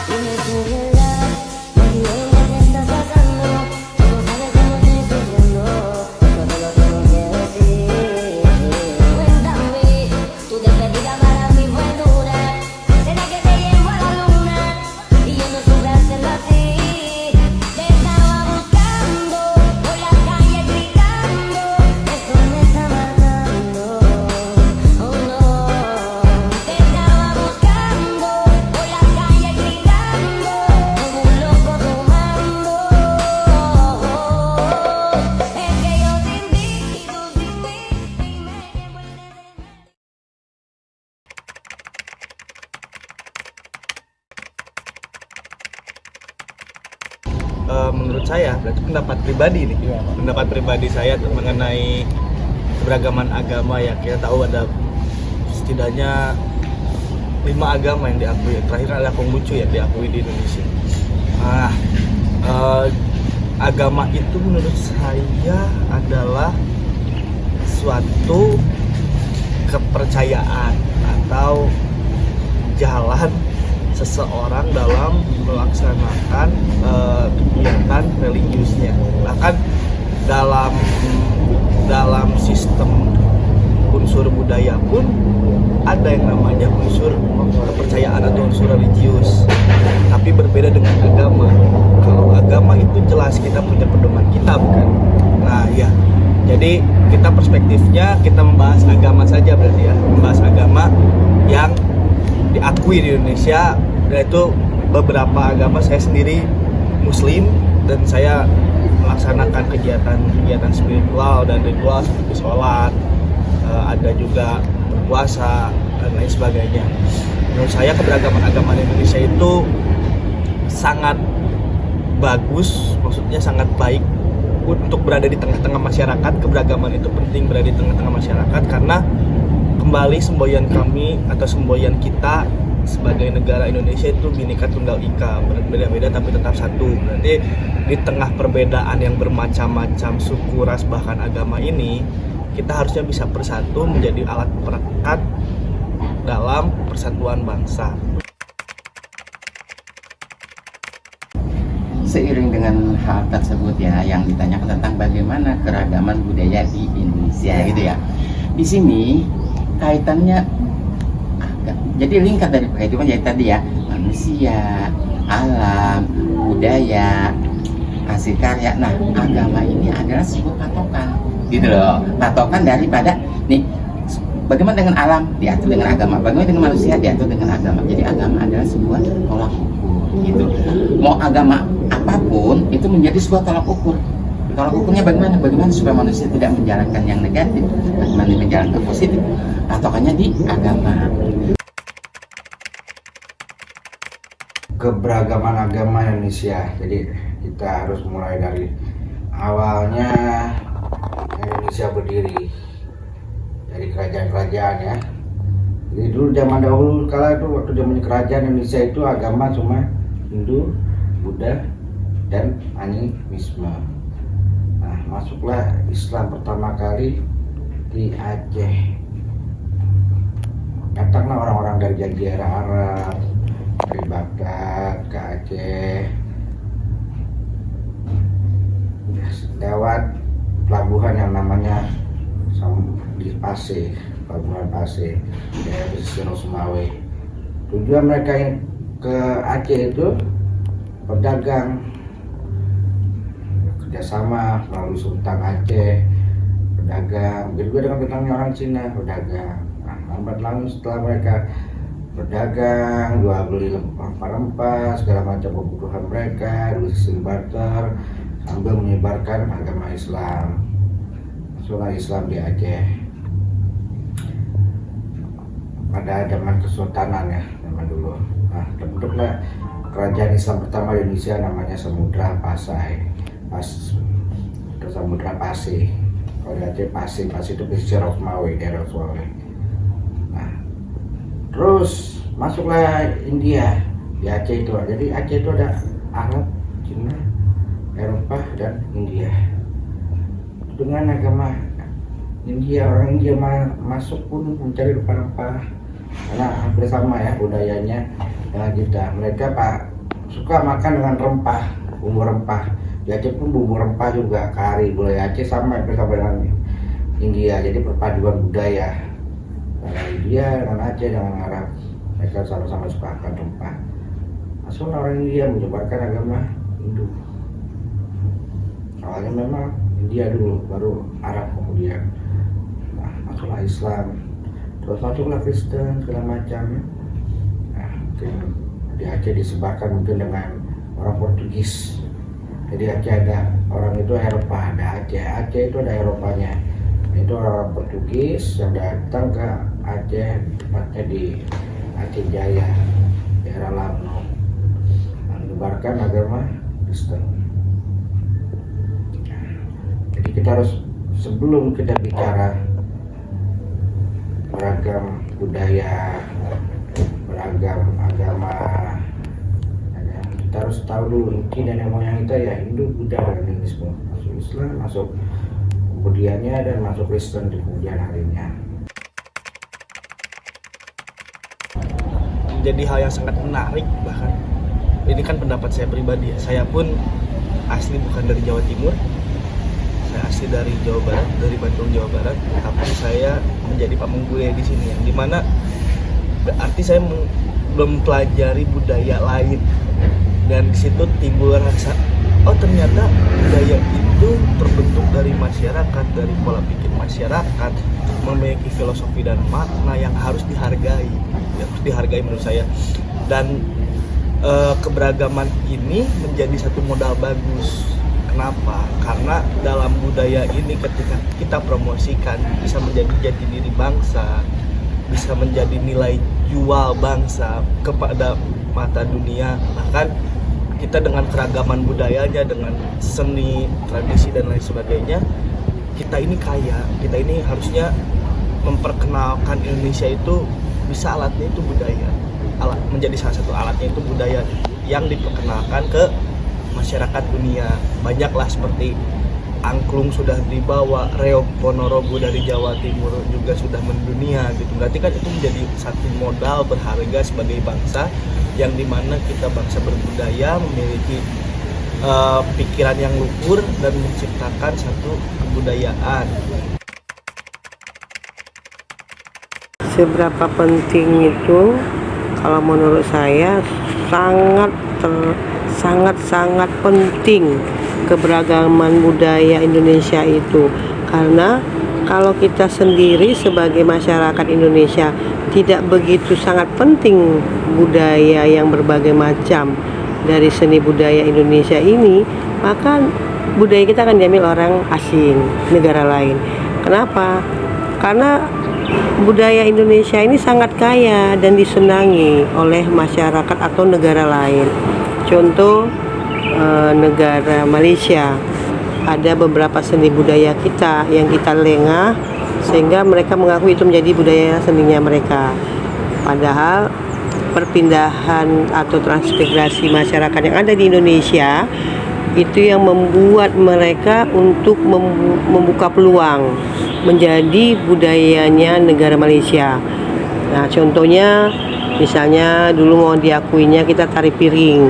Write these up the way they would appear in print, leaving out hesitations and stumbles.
Dime tu verdad, me olvidé lo que estás pasando. Tú no sabes cómo estoy sufriendo, yo te lo tengo que decir. Cuéntame, tu despedida para mí fue dura. Será que te llevo a la luna y yo no supe hacerlo así. Te estaba buscando por la calle gritando, eso me está matando. Oh no, te estaba buscando por la calle gritando, como un loco tomando. Es que yo sin ti y tú sin mí, y me llevo el deseo. Menurut saya, berarti pendapat pribadi nih, pendapat pribadi saya mengenai keberagaman agama ya. Kita tahu ada setidaknya 5 agama yang diakui. Terakhir adalah Konghucu yang diakui di Indonesia. Nah, agama itu menurut saya adalah suatu kepercayaan atau jalan seseorang dalam melaksanakan kegiatan religiusnya. Bahkan dalam sistem unsur budaya pun ada yang namanya unsur kepercayaan atau unsur religius, tapi berbeda dengan agama. Kalau agama itu jelas kita punya pedoman kita, bukan? Nah ya, jadi kita perspektifnya kita membahas agama saja berarti ya, membahas agama yang diakui di Indonesia, yaitu beberapa agama. Saya sendiri Muslim dan saya melaksanakan kegiatan spiritual dan ritual seperti sholat, ada juga berpuasa dan lain sebagainya. Menurut saya keberagaman agama di Indonesia itu sangat bagus, maksudnya sangat baik untuk berada di tengah-tengah masyarakat. Keberagaman itu penting berada di tengah-tengah masyarakat karena kembali semboyan kami atau semboyan kita sebagai negara Indonesia itu Bhinneka Tunggal Ika, berbeda-beda tapi tetap satu. Berarti di tengah perbedaan yang bermacam-macam suku, ras, bahkan agama ini, kita harusnya bisa bersatu menjadi alat perekat dalam persatuan bangsa. Seiring dengan hal tersebut ya, yang ditanyakan tentang bagaimana keragaman budaya di Indonesia gitu ya. Di sini kaitannya jadi lingkar dari kehidupan jadi tadi ya, manusia, alam, budaya, hasil karya. Nah, agama ini adalah sebuah patokan gitu loh, patokan daripada nih bagaimana dengan alam diatur dengan agama, bagaimana dengan manusia diatur dengan agama. Jadi agama adalah sebuah tolak ukur gitu. Mau agama apapun itu menjadi sebuah tolak ukur. Tolak ukurnya bagaimana supaya manusia tidak menjalankan yang negatif, bagaimana menjalankan positif. Patokannya di agama. Keberagaman agama Indonesia. Jadi kita harus mulai dari awalnya Indonesia berdiri dari kerajaan-kerajaan ya. Jadi dulu zaman dahulu kala itu waktu zaman kerajaan Indonesia itu agama cuma Hindu, Buddha, dan animisme. Nah, masuklah Islam pertama kali di Aceh. Datanglah orang-orang dari Jazirah Arab, dari Baghdad ke Aceh, lewat pelabuhan yang namanya di Pasir, pelabuhan Pasir, daerah pesisir Sumawe. Tujuan mereka yang ke Aceh itu berdagang, kerjasama melalui Sultan Aceh, berdagang, juga dengan petani orang Cina berdagang. Nah, lambat laun setelah mereka berdagang, jual beli rempah-rempah, segala macam kebutuhan mereka, sistem barter, sambil menyebarkan agama Islam. Masuklah Islam di Aceh pada zaman kesultanan ya, zaman dulu. Nah, terbentuklah kerajaan Islam pertama di Indonesia namanya Samudra Pasai, atau Samudra Pasir. Kalau di Aceh Pasir itu pesisir Sumawe, daerah Sumawe. Nah, terus masuklah India di Aceh itu. Jadi Aceh itu ada Arab, Cina, Eropa, dan India. Dengan agama India, orang India masuk pun mencari rempah-rempah karena hampir sama ya budayanya dengan kita. Mereka suka makan dengan rempah, bumbu rempah. Di Aceh pun bumbu rempah juga, kari, gulai Aceh sama dengan India. Jadi perpaduan budaya antara India dengan Aceh dengan Arab. Mereka sama-sama suka makan rempah. Asal orang India menyebarkan agama Hindu. Awalnya memang India dulu, baru Arab kemudian. Nah, masuklah Islam, terus masuklah Kristen segala macam. Nah, mungkin di Aceh disebarkan mungkin dengan orang Portugis. Jadi Aceh ada orang itu Eropa, ada Aceh itu ada Eropanya. Itu orang Portugis yang datang ke Aceh, tepatnya di Aceh Jaya, daerah Labno, menyebarkan agama Kristen. Jadi kita harus, sebelum kita bicara beragam budaya, beragam agama, kita harus tahu dulu inti nenek moyang kita ya Hindu, Buddha, dan Hinduisme. Masuk Islam, masuk kemudiannya, dan masuk Kristen di kemudian harinya. Menjadi hal yang sangat menarik, bahkan ini kan pendapat saya pribadi ya. Saya pun asli bukan dari Jawa Timur, saya asli dari Jawa Barat, dari Bandung, Jawa Barat. Tapi saya menjadi pamenggunya di sini, yang dimana berarti saya belum pelajari budaya lain. Dan di situ timbul rasa, oh ternyata budaya itu terbentuk dari masyarakat, dari pola pikir masyarakat, memiliki filosofi dan makna yang harus dihargai menurut saya. Dan keberagaman ini menjadi satu modal bagus. Kenapa? Karena dalam budaya ini ketika kita promosikan bisa menjadi jati diri bangsa, bisa menjadi nilai jual bangsa kepada mata dunia. Bahkan kita dengan keragaman budayanya, dengan seni, tradisi, dan lain sebagainya, kita ini kaya. Kita ini harusnya memperkenalkan Indonesia itu bisa alatnya itu budaya. Menjadi salah satu alatnya itu budaya yang diperkenalkan ke masyarakat dunia. Banyaklah seperti angklung sudah dibawa, reog Ponorogo dari Jawa Timur juga sudah mendunia gitu. Berarti kan itu menjadi satu modal berharga sebagai bangsa, yang dimana kita bangsa berbudaya, memiliki pikiran yang luhur dan menciptakan satu kebudayaan. Seberapa penting itu? Kalau menurut saya sangat penting keberagaman budaya Indonesia itu, karena kalau kita sendiri sebagai masyarakat Indonesia tidak begitu sangat penting budaya yang berbagai macam dari seni budaya Indonesia ini, maka budaya kita akan diambil orang asing, negara lain. Kenapa? Karena budaya Indonesia ini sangat kaya dan disenangi oleh masyarakat atau negara lain. Contoh negara Malaysia, ada beberapa seni budaya kita yang kita lengah sehingga mereka mengaku itu menjadi budaya seninya mereka. Padahal perpindahan atau transmigrasi masyarakat yang ada di Indonesia itu yang membuat mereka untuk membuka peluang menjadi budayanya negara Malaysia. Nah, contohnya misalnya dulu mau diakuinya kita tari piring.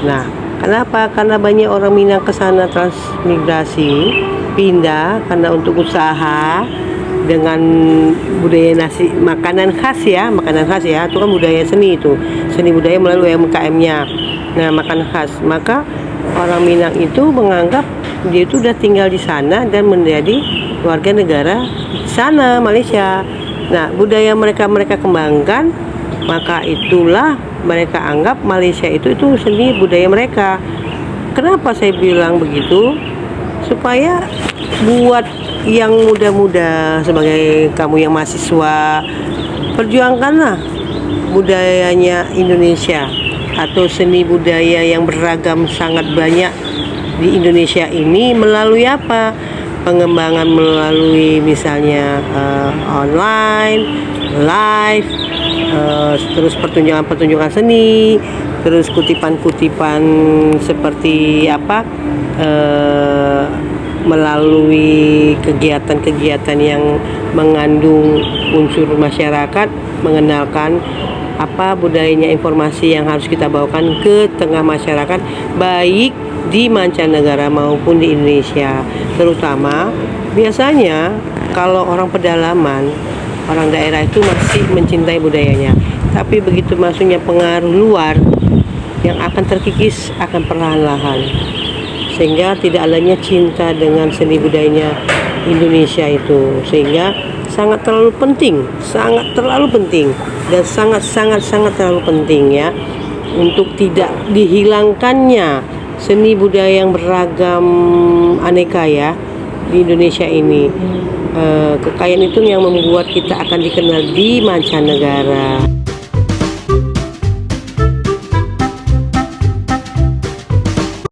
Nah, kenapa? Karena banyak orang Minang ke sana transmigrasi, pindah karena untuk usaha dengan budaya nasi, makanan khas ya, itu kan budaya seni, itu seni budaya melalui UMKM-nya. Nah, makanan khas, maka orang Minang itu menganggap dia itu udah tinggal di sana dan menjadi warga negara sana Malaysia. Nah, budaya mereka kembangkan, maka itulah mereka anggap Malaysia itu seni budaya mereka. Kenapa saya bilang begitu? Supaya buat yang muda-muda sebagai kamu yang mahasiswa, perjuangkanlah budayanya Indonesia atau seni budaya yang beragam sangat banyak di Indonesia ini melalui apa? Pengembangan melalui misalnya online, live, terus pertunjukan seni, terus kutipan-kutipan seperti apa, melalui kegiatan-kegiatan yang mengandung unsur masyarakat, mengenalkan apa budayanya, informasi yang harus kita bawakan ke tengah masyarakat, baik di mancanegara maupun di Indonesia. Terutama biasanya kalau orang pedalaman, orang daerah itu masih mencintai budayanya, tapi begitu masuknya pengaruh luar, yang akan terkikis akan perlahan-lahan, sehingga tidak adanya cinta dengan seni budayanya Indonesia itu, sehingga sangat terlalu penting dan sangat terlalu penting ya untuk tidak dihilangkannya seni budaya yang beragam aneka ya di Indonesia ini. Kekayaan itu yang membuat kita akan dikenal di mancanegara.